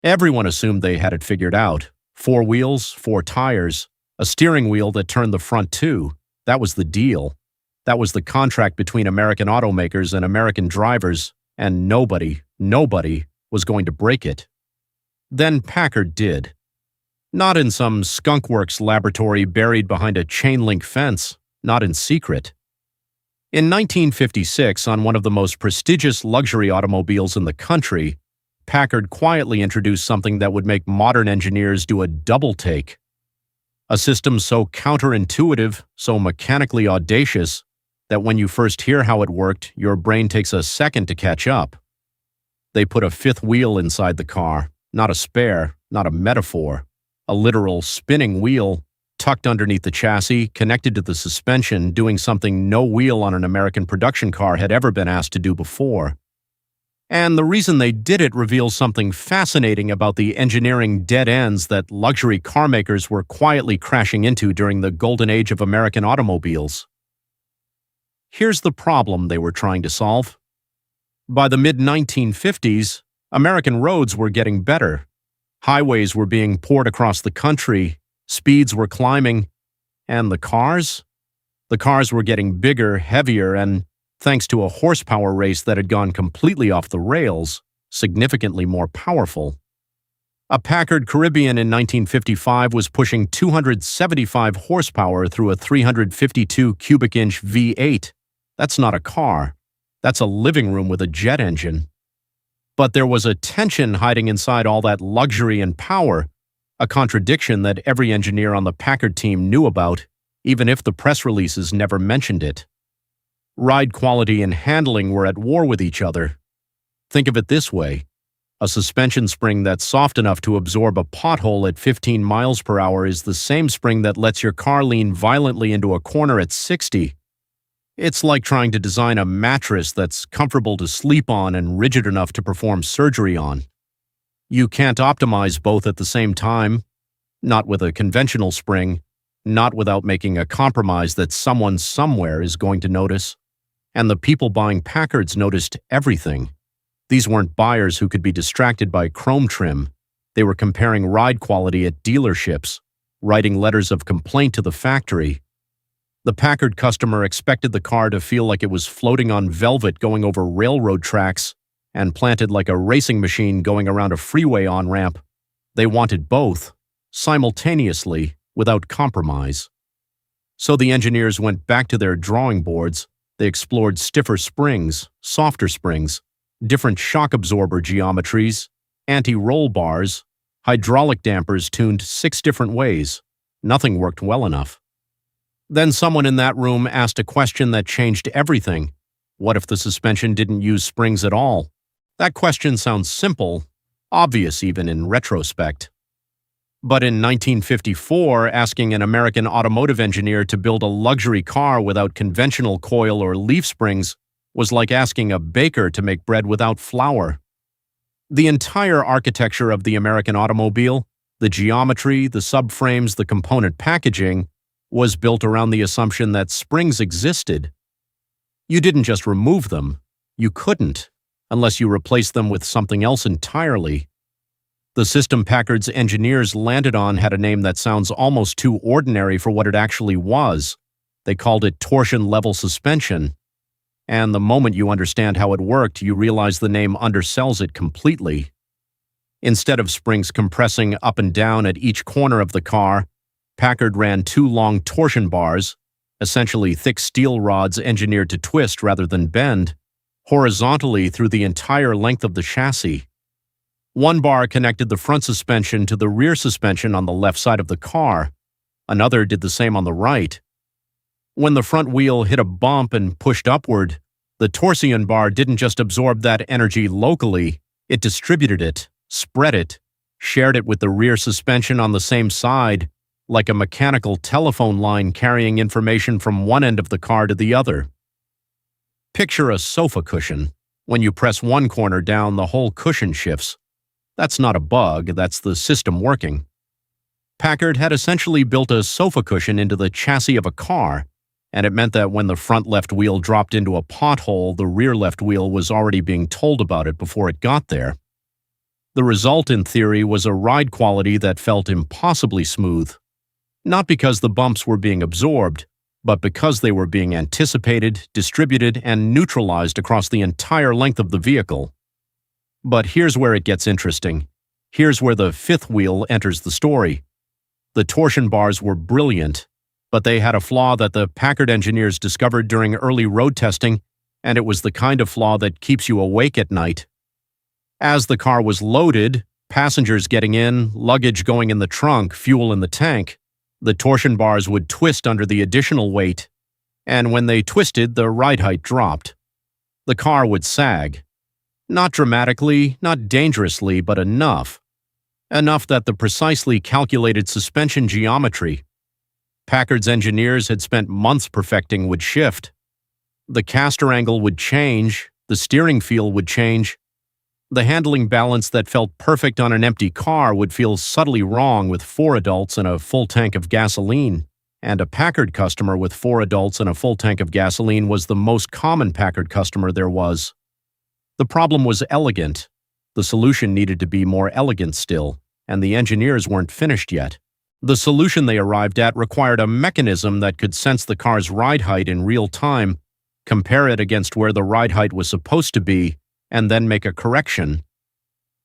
Everyone assumed they had it figured out. 4 wheels, 4 tires, a steering wheel that turned the front too. That was the deal. That was the contract between American automakers and American drivers, and nobody was going to break it. Then Packard did. Not in some skunkworks laboratory buried behind a chain-link fence, not in secret. In 1956, on one of the most prestigious luxury automobiles in the country, Packard quietly introduced something that would make modern engineers do a double take. A system so counterintuitive, so mechanically audacious, that when you first hear how it worked, your brain takes a second to catch up. They put a 5th wheel inside the car, not a spare, not a metaphor, a literal spinning wheel tucked underneath the chassis, connected to the suspension, doing something no wheel on an American production car had ever been asked to do before. And the reason they did it reveals something fascinating about the engineering dead ends that luxury car makers were quietly crashing into during the golden age of American automobiles. Here's the problem they were trying to solve. By the mid-1950s, American roads were getting better. Highways were being poured across the country, speeds were climbing, and the cars? The cars were getting bigger, heavier, and, thanks to a horsepower race that had gone completely off the rails, significantly more powerful. A Packard Caribbean in 1955 was pushing 275 horsepower through a 352 cubic inch V8. That's not a car. That's a living room with a jet engine. But there was a tension hiding inside all that luxury and power, a contradiction that every engineer on the Packard team knew about, even if the press releases never mentioned it. Ride quality and handling were at war with each other. Think of it this way. A suspension spring that's soft enough to absorb a pothole at 15 miles per hour is the same spring that lets your car lean violently into a corner at 60. It's like trying to design a mattress that's comfortable to sleep on and rigid enough to perform surgery on. You can't optimize both at the same time, not with a conventional spring, not without making a compromise that someone somewhere is going to notice. And the people buying Packards noticed everything. These weren't buyers who could be distracted by chrome trim. They were comparing ride quality at dealerships, writing letters of complaint to the factory. The Packard customer expected the car to feel like it was floating on velvet going over railroad tracks and planted like a racing machine going around a freeway on-ramp. They wanted both, simultaneously, without compromise. So the engineers went back to their drawing boards. They explored stiffer springs, softer springs, different shock absorber geometries, anti-roll bars, hydraulic dampers tuned 6 different ways. Nothing worked well enough. Then someone in that room asked a question that changed everything. What if the suspension didn't use springs at all? That question sounds simple, obvious even in retrospect. But in 1954, asking an American automotive engineer to build a luxury car without conventional coil or leaf springs was like asking a baker to make bread without flour. The entire architecture of the American automobile, the geometry, the subframes, the component packaging, was built around the assumption that springs existed. You didn't just remove them. You couldn't, unless you replaced them with something else entirely. The system Packard's engineers landed on had a name that sounds almost too ordinary for what it actually was. They called it torsion-level suspension. And the moment you understand how it worked, you realize the name undersells it completely. Instead of springs compressing up and down at each corner of the car, Packard ran 2 long torsion bars, essentially thick steel rods engineered to twist rather than bend, horizontally through the entire length of the chassis. One bar connected the front suspension to the rear suspension on the left side of the car. Another did the same on the right. When the front wheel hit a bump and pushed upward, the torsion bar didn't just absorb that energy locally, it distributed it, spread it, shared it with the rear suspension on the same side, like a mechanical telephone line carrying information from one end of the car to the other. Picture a sofa cushion. When you press one corner down, the whole cushion shifts. That's not a bug, that's the system working. Packard had essentially built a sofa cushion into the chassis of a car, and it meant that when the front left wheel dropped into a pothole, the rear left wheel was already being told about it before it got there. The result, in theory, was a ride quality that felt impossibly smooth. Not because the bumps were being absorbed, but because they were being anticipated, distributed, and neutralized across the entire length of the vehicle. But here's where it gets interesting. Here's where the fifth wheel enters the story. The torsion bars were brilliant, but they had a flaw that the Packard engineers discovered during early road testing, and it was the kind of flaw that keeps you awake at night. As the car was loaded, passengers getting in, luggage going in the trunk, fuel in the tank, the torsion bars would twist under the additional weight, and when they twisted, the ride height dropped. The car would sag. Not dramatically, not dangerously, but enough. Enough that the precisely calculated suspension geometry Packard's engineers had spent months perfecting would shift. The caster angle would change, the steering feel would change. The handling balance that felt perfect on an empty car would feel subtly wrong with 4 adults and a full tank of gasoline. And a Packard customer with 4 adults and a full tank of gasoline was the most common Packard customer there was. The problem was elegant. The solution needed to be more elegant still, and the engineers weren't finished yet. The solution they arrived at required a mechanism that could sense the car's ride height in real time, compare it against where the ride height was supposed to be, and then make a correction.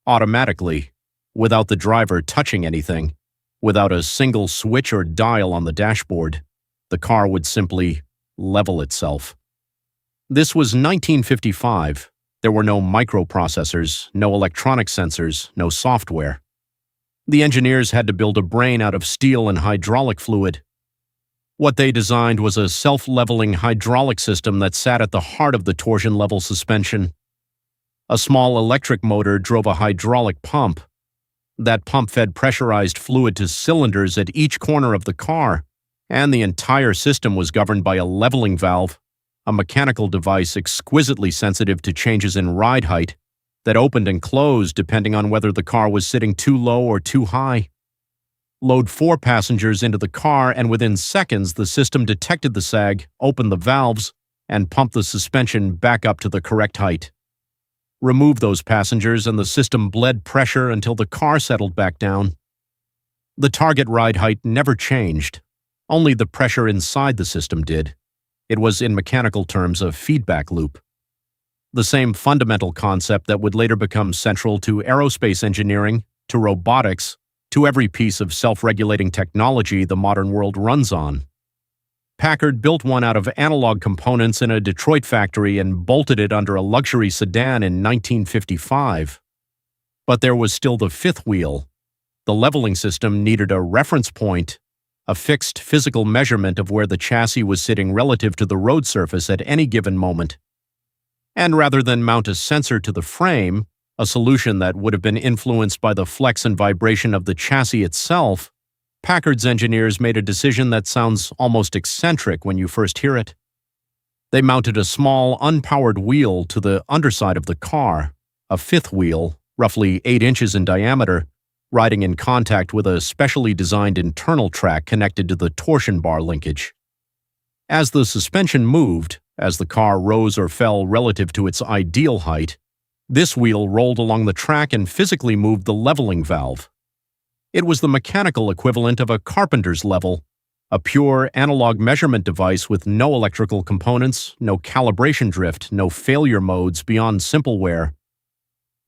Automatically, without the driver touching anything, without a single switch or dial on the dashboard, the car would simply level itself. This was 1955. There were no microprocessors, no electronic sensors, no software. The engineers had to build a brain out of steel and hydraulic fluid. What they designed was a self-leveling hydraulic system that sat at the heart of the torsion-level suspension. A small electric motor drove a hydraulic pump. That pump fed pressurized fluid to cylinders at each corner of the car, and the entire system was governed by a leveling valve, a mechanical device exquisitely sensitive to changes in ride height that opened and closed depending on whether the car was sitting too low or too high. Load 4 passengers into the car, and within seconds the system detected the sag, opened the valves, and pumped the suspension back up to the correct height. Remove those passengers and the system bled pressure until the car settled back down. The target ride height never changed. Only the pressure inside the system did. It was, in mechanical terms, a feedback loop. The same fundamental concept that would later become central to aerospace engineering, to robotics, to every piece of self-regulating technology the modern world runs on. Packard built one out of analog components in a Detroit factory and bolted it under a luxury sedan in 1955. But there was still the fifth wheel. The leveling system needed a reference point, a fixed physical measurement of where the chassis was sitting relative to the road surface at any given moment. And rather than mount a sensor to the frame, a solution that would have been influenced by the flex and vibration of the chassis itself, Packard's engineers made a decision that sounds almost eccentric when you first hear it. They mounted a small, unpowered wheel to the underside of the car, a fifth wheel, roughly 8 inches in diameter, riding in contact with a specially designed internal track connected to the torsion bar linkage. As the suspension moved, as the car rose or fell relative to its ideal height, this wheel rolled along the track and physically moved the leveling valve. It was the mechanical equivalent of a carpenter's level, a pure analog measurement device with no electrical components, no calibration drift, no failure modes beyond simple wear.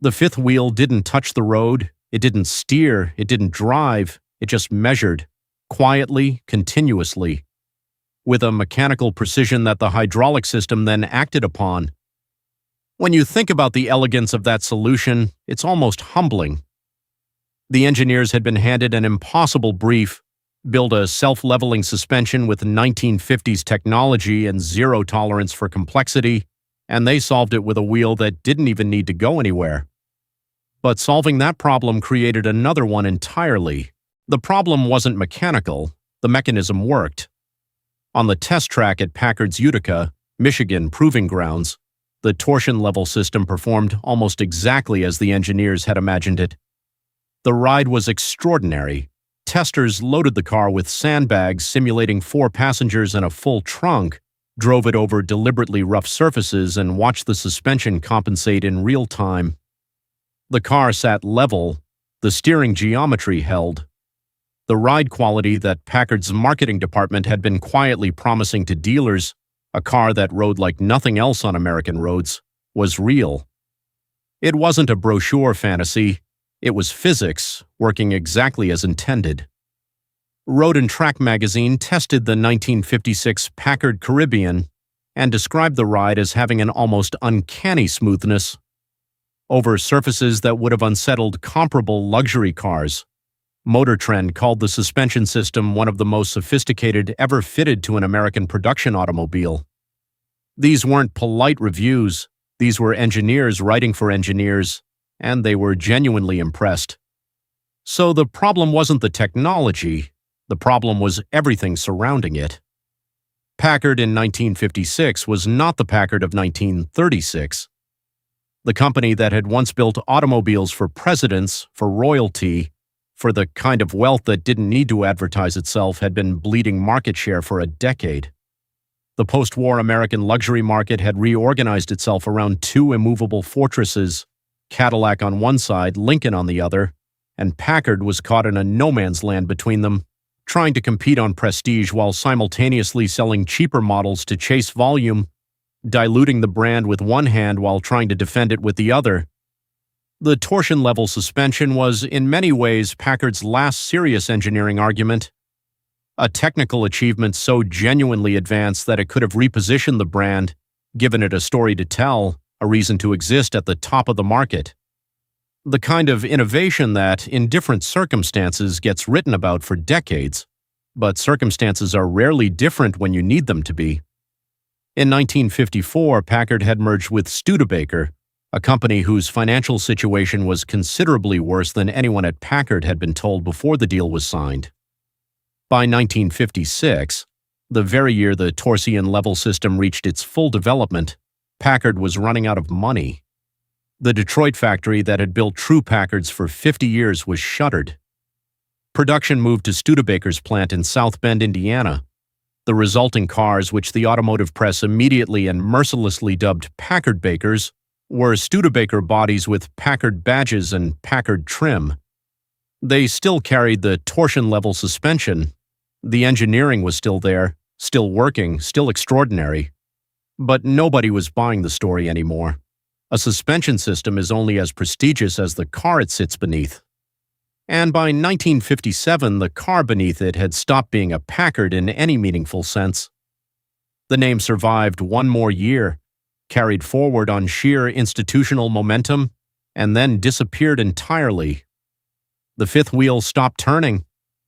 The fifth wheel didn't touch the road, it didn't steer, it didn't drive, it just measured, quietly, continuously, with a mechanical precision that the hydraulic system then acted upon. When you think about the elegance of that solution, it's almost humbling. The engineers had been handed an impossible brief: build a self-leveling suspension with 1950s technology and zero tolerance for complexity, and they solved it with a wheel that didn't even need to go anywhere. But solving that problem created another one entirely. The problem wasn't mechanical, the mechanism worked. On the test track at Packard's Utica, Michigan proving grounds, the torsion-level system performed almost exactly as the engineers had imagined it. The ride was extraordinary. Testers loaded the car with sandbags simulating 4 passengers and a full trunk, drove it over deliberately rough surfaces, and watched the suspension compensate in real time. The car sat level, the steering geometry held. The ride quality that Packard's marketing department had been quietly promising to dealers, a car that rode like nothing else on American roads, was real. It wasn't a brochure fantasy, it was physics, working exactly as intended. Road and Track magazine tested the 1956 Packard Caribbean and described the ride as having an almost uncanny smoothness over surfaces that would have unsettled comparable luxury cars. Motor Trend called the suspension system one of the most sophisticated ever fitted to an American production automobile. These weren't polite reviews, these were engineers writing for engineers, and they were genuinely impressed. So the problem wasn't the technology, the problem was everything surrounding it. Packard in 1956 was not the Packard of 1936. The company that had once built automobiles for presidents, for royalty, for the kind of wealth that didn't need to advertise itself had been bleeding market share for a decade. The post-war American luxury market had reorganized itself around two immovable fortresses, Cadillac on one side, Lincoln on the other, and Packard was caught in a no-man's land between them, trying to compete on prestige while simultaneously selling cheaper models to chase volume, diluting the brand with one hand while trying to defend it with the other. The torsion-level suspension was, in many ways, Packard's last serious engineering argument, a technical achievement so genuinely advanced that it could have repositioned the brand, given it a story to tell, a reason to exist at the top of the market. The kind of innovation that, in different circumstances, gets written about for decades, but circumstances are rarely different when you need them to be. In 1954, Packard had merged with Studebaker, a company whose financial situation was considerably worse than anyone at Packard had been told before the deal was signed. By 1956, the very year the Torsion-Level system reached its full development, Packard was running out of money. The Detroit factory that had built true Packards for 50 years was shuttered. Production moved to Studebaker's plant in South Bend, Indiana. The resulting cars, which the automotive press immediately and mercilessly dubbed Packard Bakers, were Studebaker bodies with Packard badges and Packard trim. They still carried the torsion-level suspension. The engineering was still there, still working, still extraordinary. But nobody was buying the story anymore. A suspension system is only as prestigious as the car it sits beneath. And by 1957, the car beneath it had stopped being a Packard in any meaningful sense. The name survived one more year, carried forward on sheer institutional momentum, and then disappeared entirely. The fifth wheel stopped turning,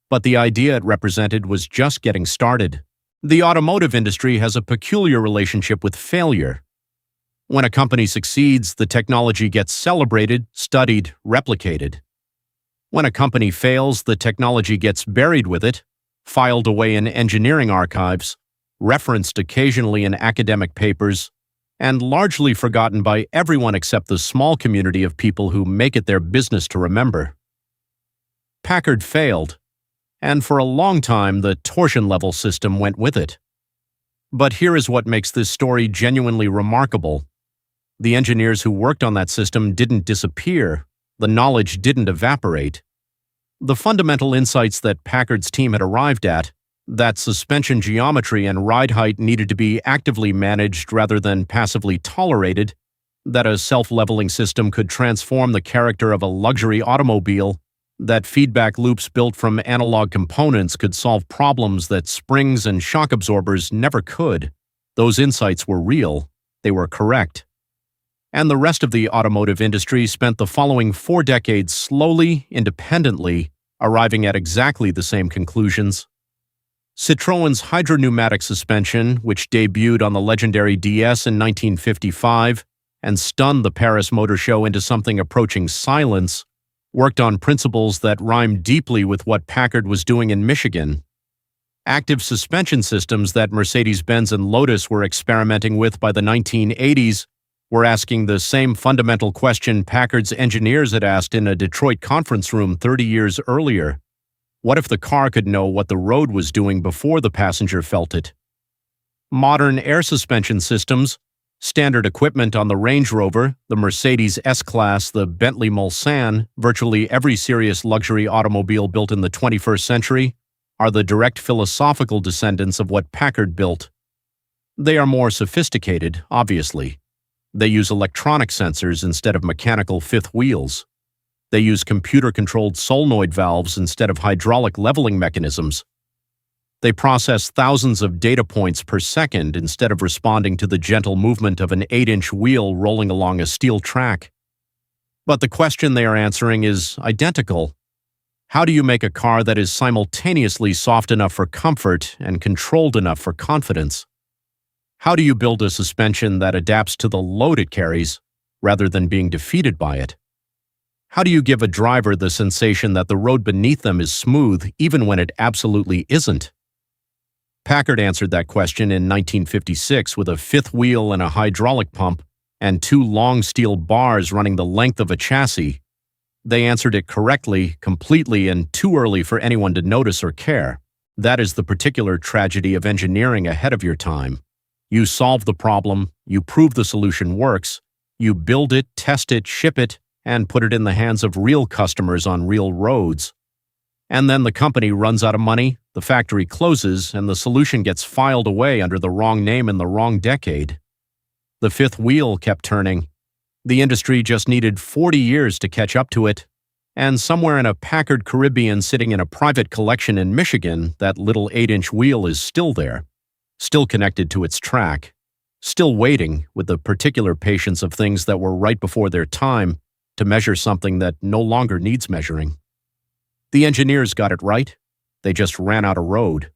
but the idea it represented was just getting started. The automotive industry has a peculiar relationship with failure. When a company succeeds, the technology gets celebrated, studied, replicated. When a company fails, the technology gets buried with it, filed away in engineering archives, referenced occasionally in academic papers, and largely forgotten by everyone except the small community of people who make it their business to remember. Packard failed, and for a long time the torsion-level system went with it. But here is what makes this story genuinely remarkable. The engineers who worked on that system didn't disappear, the knowledge didn't evaporate. The fundamental insights that Packard's team had arrived at, that suspension geometry and ride height needed to be actively managed rather than passively tolerated, that a self-leveling system could transform the character of a luxury automobile, that feedback loops built from analog components could solve problems that springs and shock absorbers never could. Those insights were real, they were correct. And the rest of the automotive industry spent the following 4 decades slowly, independently, arriving at exactly the same conclusions. Citroën's hydropneumatic suspension, which debuted on the legendary DS in 1955 and stunned the Paris Motor Show into something approaching silence, worked on principles that rhymed deeply with what Packard was doing in Michigan. Active suspension systems that Mercedes-Benz and Lotus were experimenting with by the 1980s were asking the same fundamental question Packard's engineers had asked in a Detroit conference room 30 years earlier. What if the car could know what the road was doing before the passenger felt it? Modern air suspension systems, Standard equipment on the Range Rover, the Mercedes S-Class, the Bentley Mulsanne, virtually every serious luxury automobile built in the 21st century, are the direct philosophical descendants of what Packard built. They are more sophisticated, obviously. They use electronic sensors instead of mechanical fifth wheels. They use computer-controlled solenoid valves instead of hydraulic leveling mechanisms. They process thousands of data points per second instead of responding to the gentle movement of an 8-inch wheel rolling along a steel track. But the question they are answering is identical. How do you make a car that is simultaneously soft enough for comfort and controlled enough for confidence? How do you build a suspension that adapts to the load it carries, rather than being defeated by it? How do you give a driver the sensation that the road beneath them is smooth even when it absolutely isn't? Packard answered that question in 1956 with a fifth wheel and a hydraulic pump and two long steel bars running the length of a chassis. They answered it correctly, completely, and too early for anyone to notice or care. That is the particular tragedy of engineering ahead of your time. You solve the problem, you prove the solution works, you build it, test it, ship it, and put it in the hands of real customers on real roads. And then the company runs out of money, the factory closes, and the solution gets filed away under the wrong name in the wrong decade. The fifth wheel kept turning. The industry just needed 40 years to catch up to it, and somewhere in a Packard Caribbean sitting in a private collection in Michigan, that little 8-inch wheel is still there, still connected to its track, still waiting with the particular patience of things that were right before their time to measure something that no longer needs measuring. The engineers got it right. They just ran out of road.